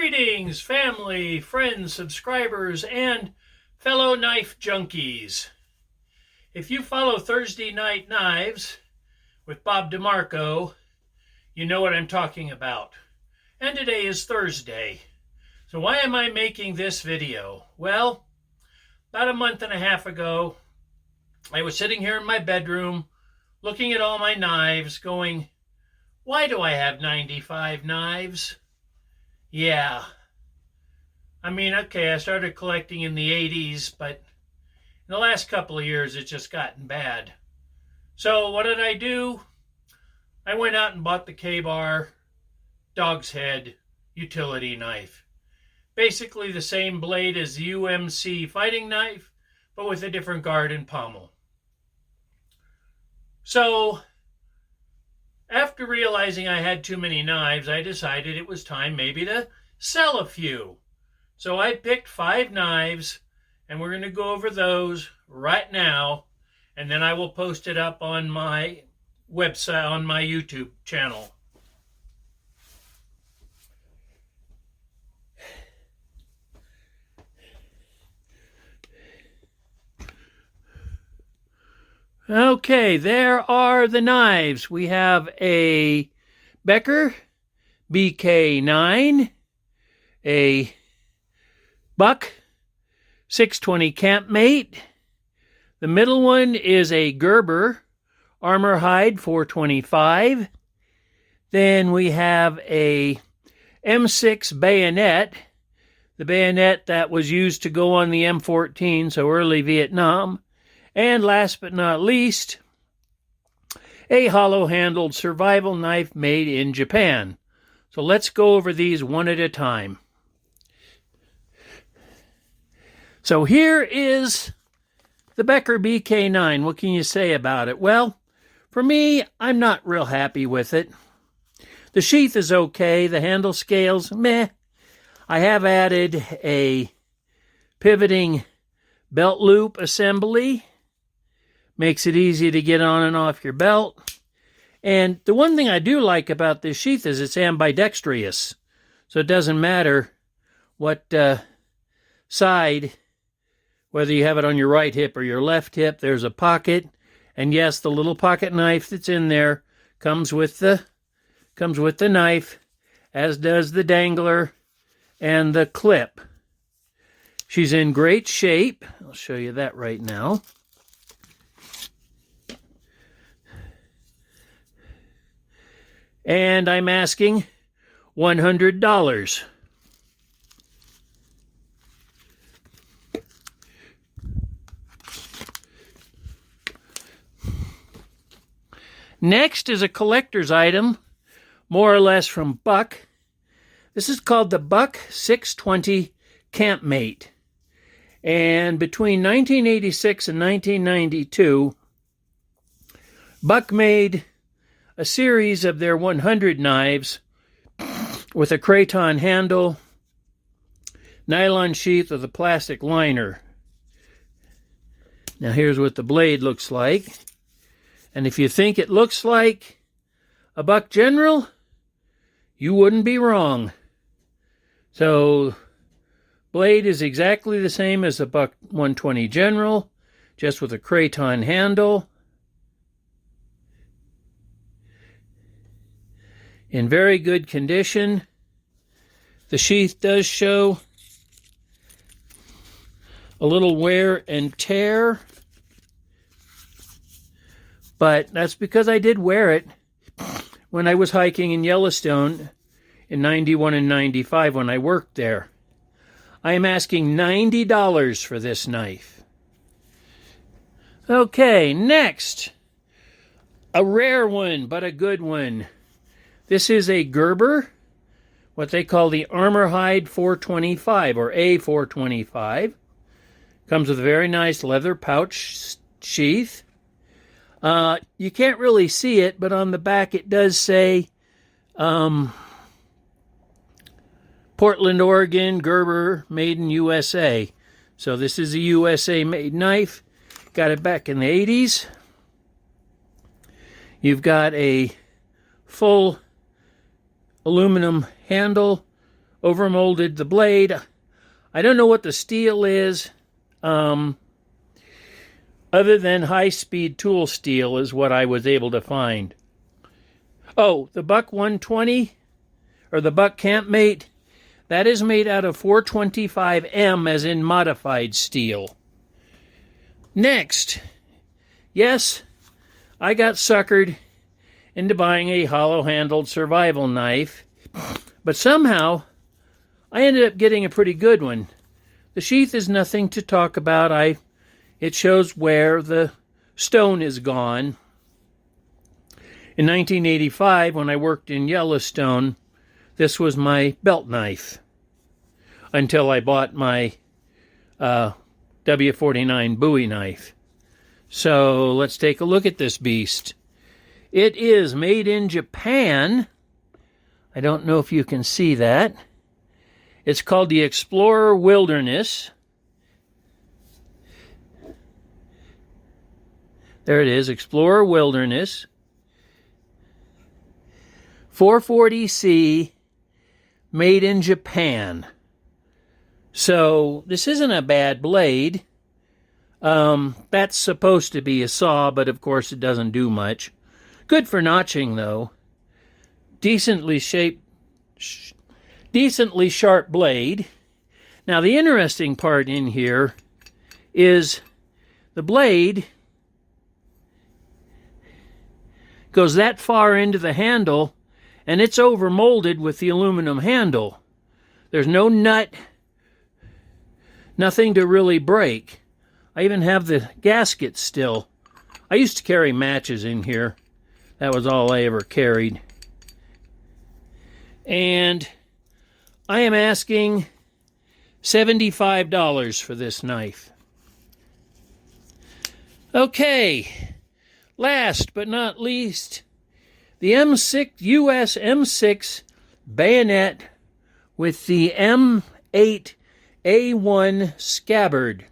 Greetings, family, friends, subscribers, and fellow knife junkies. If you follow Thursday Night Knives with Bob DeMarco, you know what I'm talking about. And today is Thursday. So why am I making this video? Well, about a month and a half ago, I was sitting here in my bedroom looking at all my knives going, why do I have 95 knives? Yeah. I mean, okay, I started collecting in the 80s, but in the last couple of years, it's just gotten bad. So what did I do? I went out and bought the K-Bar Dog's Head utility knife. Basically the same blade as the UMC fighting knife, but with a different guard and pommel. So after realizing I had too many knives, I decided it was time maybe to sell a few. So I picked 5 knives, and we're going to go over those right now, and then I will post it up on my website, on my YouTube channel. Okay, there are the knives. We have a Becker BK9, a Buck 620 Campmate. The middle one is a Gerber Armor Hide 425. Then we have a M6 Bayonet, the bayonet that was used to go on the M14, so early Vietnam. And last but not least, a hollow-handled survival knife made in Japan. So let's go over these one at a time. So here is the Becker BK9. What can you say about it? Well, for me, I'm not real happy with it. The sheath is okay. The handle scales, meh. I have added a pivoting belt loop assembly. Makes it easy to get on and off your belt. And the one thing I do like about this sheath is it's ambidextrous. So it doesn't matter what side, whether you have it on your right hip or your left hip, there's a pocket. And yes, the little pocket knife that's in there comes with the knife, as does the dangler and the clip. She's in great shape. I'll show you that right now. And I'm asking $100. Next is a collector's item, more or less from Buck. This is called the Buck 620 Campmate. And between 1986 and 1992, Buck made a series of their 100 knives with a craton handle, nylon sheath with a plastic liner. Now here's what the blade looks like. And if you think it looks like a Buck General, you wouldn't be wrong. So, blade is exactly the same as the Buck 120 General, just with a craton handle. In very good condition. The sheath does show a little wear and tear, but that's because I did wear it when I was hiking in Yellowstone in 91 and 95 when I worked there. I am asking $90 for this knife. Okay, next. A rare one, but a good one. This is a Gerber, what they call the Armor Hide 425, or A425. Comes with a very nice leather pouch sheath. You can't really see it, but on the back it does say Portland, Oregon, Gerber, made in USA. So this is a USA-made knife. Got it back in the 80s. You've got a full aluminum handle overmolded the blade. I don't know what the steel is, other than high-speed tool steel is what I was able to find. Oh, the Buck 120, or the Buck Campmate, that is made out of 425M, as in modified steel. Next, yes, I got suckered into buying a hollow-handled survival knife, but somehow I ended up getting a pretty good one. The sheath is nothing to talk about. It shows where the stone is gone. In 1985, when I worked in Yellowstone, this was my belt knife until I bought my W49 Bowie knife. So let's take a look at this beast. It is made in Japan. I don't know if you can see that. It's called the Explorer Wilderness. There it is, Explorer Wilderness. 440C, made in Japan. So this isn't a bad blade. That's supposed to be a saw, but of course it doesn't do much. Good for notching, though. Decently sharp blade. Now, the interesting part in here is the blade goes that far into the handle, and it's overmolded with the aluminum handle. There's no nut, nothing to really break. I even have the gasket still. I used to carry matches in here. That was all I ever carried. And I am asking $75 for this knife. Okay, last but not least, the US M6 bayonet with the M8A1 scabbard.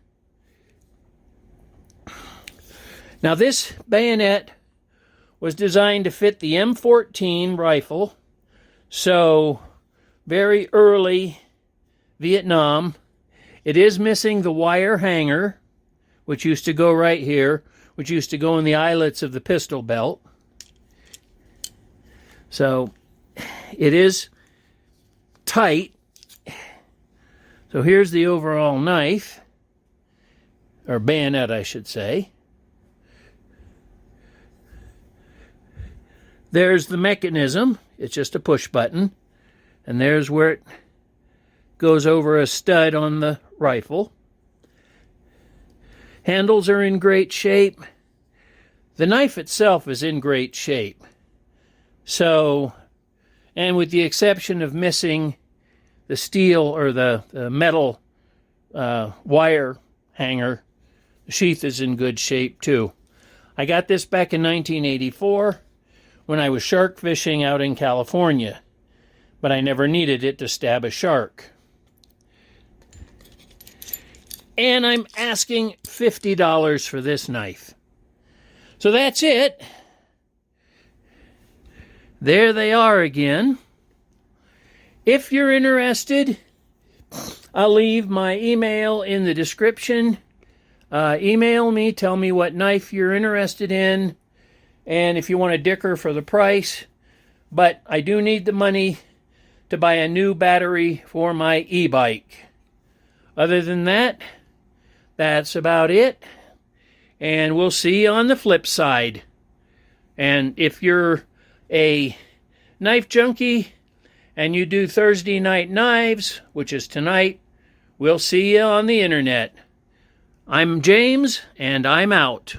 Now this bayonet was designed to fit the M14 rifle, so very early Vietnam. It is missing the wire hanger, which used to go right here, which used to go in the eyelets of the pistol belt. So it is tight. So here's the overall knife, or bayonet, I should say. There's the mechanism. It's just a push button. And there's where it goes over a stud on the rifle. Handles are in great shape. The knife itself is in great shape. So, and with the exception of missing the steel or the metal wire hanger, the sheath is in good shape too. I got this back in 1984 when I was shark fishing out in California, but I never needed it to stab a shark. And I'm asking $50 for this knife. So that's it. There they are again. If you're interested, I'll leave my email in the description. Email me, tell me what knife you're interested in, and if you want a dicker for the price. But I do need the money to buy a new battery for my e-bike. Other than that, that's about it. And we'll see you on the flip side. And if you're a knife junkie and you do Thursday Night Knives, which is tonight, we'll see you on the internet. I'm James, and I'm out.